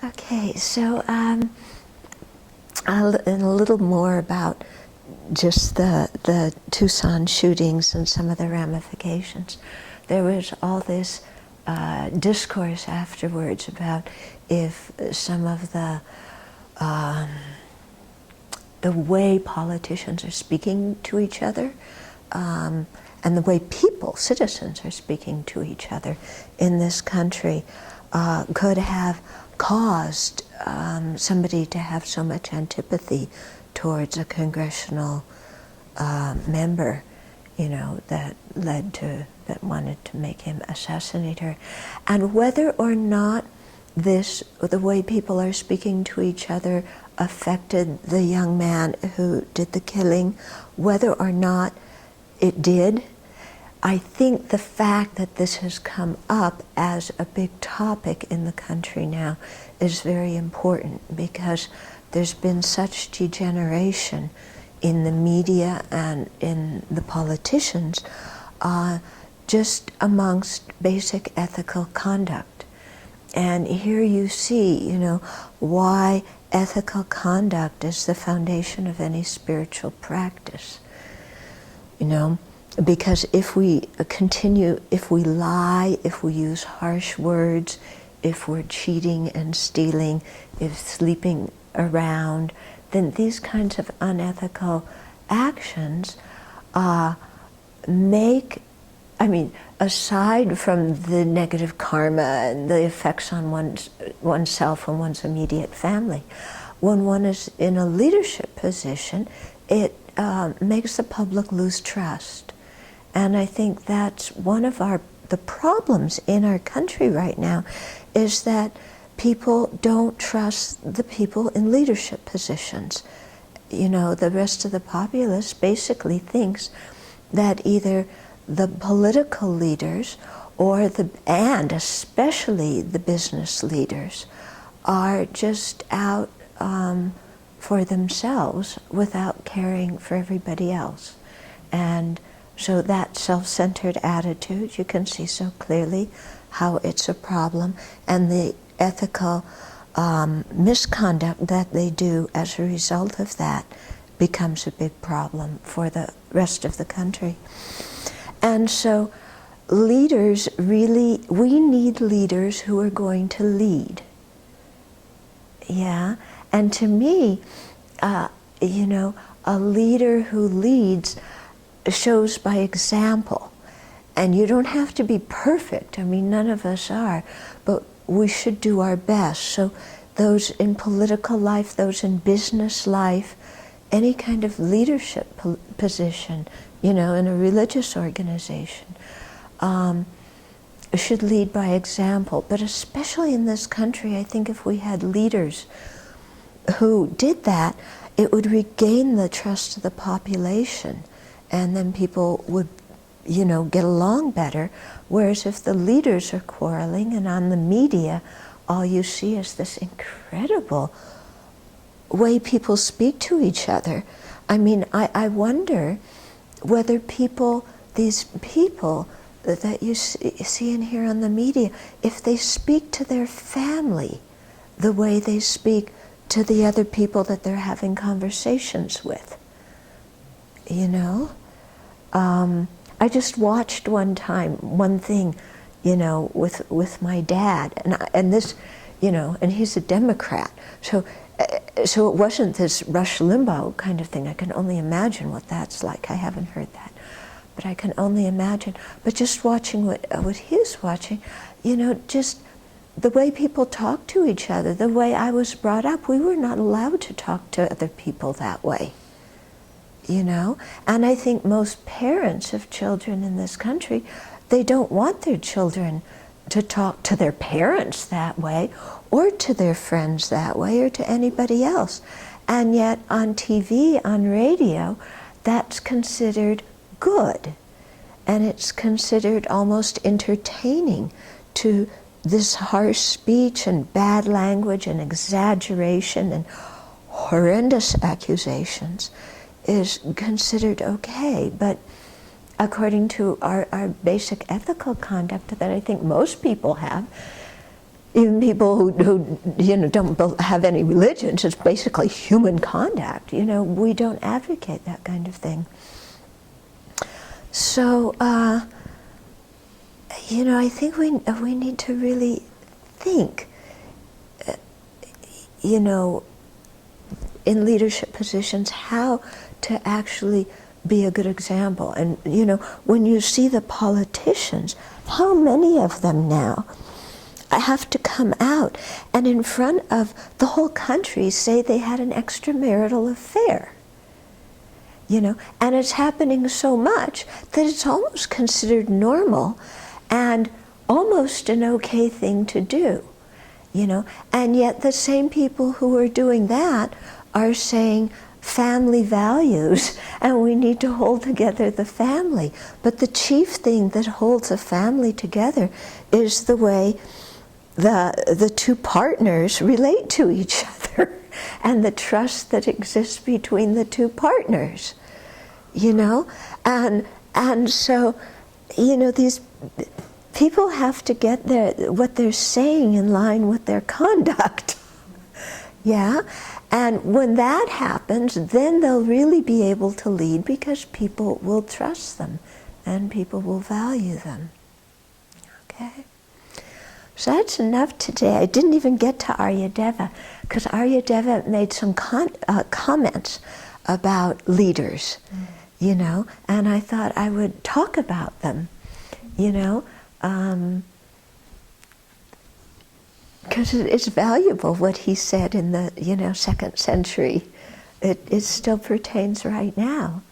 Okay, so and a little more about just the Tucson shootings and some of the ramifications. There was all this discourse afterwards about if some of the way politicians are speaking to each other, and the way people, citizens, are speaking to each other in this country could have caused somebody to have so much antipathy towards a congressional member, that wanted to make him assassinate her. And whether or not the way people are speaking to each other affected the young man who did the killing, whether or not it did, I think the fact that this has come up as a big topic in the country now is very important, because there's been such degeneration in the media and in the politicians, just amongst basic ethical conduct. And here you see, why ethical conduct is the foundation of any spiritual practice. Because if we lie, if we use harsh words, if we're cheating and stealing, if sleeping around, then these kinds of unethical actions aside from the negative karma and the effects on oneself and one's immediate family, when one is in a leadership position, it makes the public lose trust. And I think that's one of the problems in our country right now, is that people don't trust the people in leadership positions. The rest of the populace basically thinks that either the political leaders and especially the business leaders are just out for themselves without caring for everybody else. And so that self-centered attitude, you can see so clearly how it's a problem, and the ethical misconduct that they do as a result of that becomes a big problem for the rest of the country. And so leaders we need leaders who are going to lead. Yeah, and to me, a leader who leads shows by example. And you don't have to be perfect. None of us are, but we should do our best. So those in political life, those in business life, any kind of leadership position, in a religious organization, should lead by example. But especially in this country, I think if we had leaders who did that, it would regain the trust of the population, and then people would get along better. Whereas if the leaders are quarreling, and on the media all you see is this incredible way people speak to each other. I wonder whether these people that you see and hear on the media, if they speak to their family the way they speak to the other people that they're having conversations with. I just watched one thing, with my dad, and this, and he's a Democrat, so it wasn't this Rush Limbaugh kind of thing. I can only imagine what that's like. I haven't heard that, but I can only imagine. But just watching what he's watching, just the way people talk to each other, the way I was brought up, we were not allowed to talk to other people that way. And I think most parents of children in this country, they don't want their children to talk to their parents that way, or to their friends that way, or to anybody else. And yet on TV, on radio, that's considered good. And it's considered almost entertaining to this harsh speech and bad language and exaggeration and horrendous accusations is considered okay. But according to our basic ethical conduct that I think most people have, even people who don't have any religions, it's basically human conduct. We don't advocate that kind of thing. So, I think we need to really think, in leadership positions, how to actually be a good example. And, when you see the politicians, how many of them now have to come out and in front of the whole country say they had an extramarital affair? And it's happening so much that it's almost considered normal and almost an okay thing to do, And yet the same people who are doing that are saying family values, and we need to hold together the family. But the chief thing that holds a family together is the way the two partners relate to each other and the trust that exists between the two partners, and so, these people have to get what they're saying in line with their conduct. Yeah? And when that happens, then they'll really be able to lead, because people will trust them and people will value them. Okay? So that's enough today. I didn't even get to Aryadeva, because Aryadeva made some comments about leaders, and I thought I would talk about them, because it's valuable what he said in the 2nd century. It still pertains right now.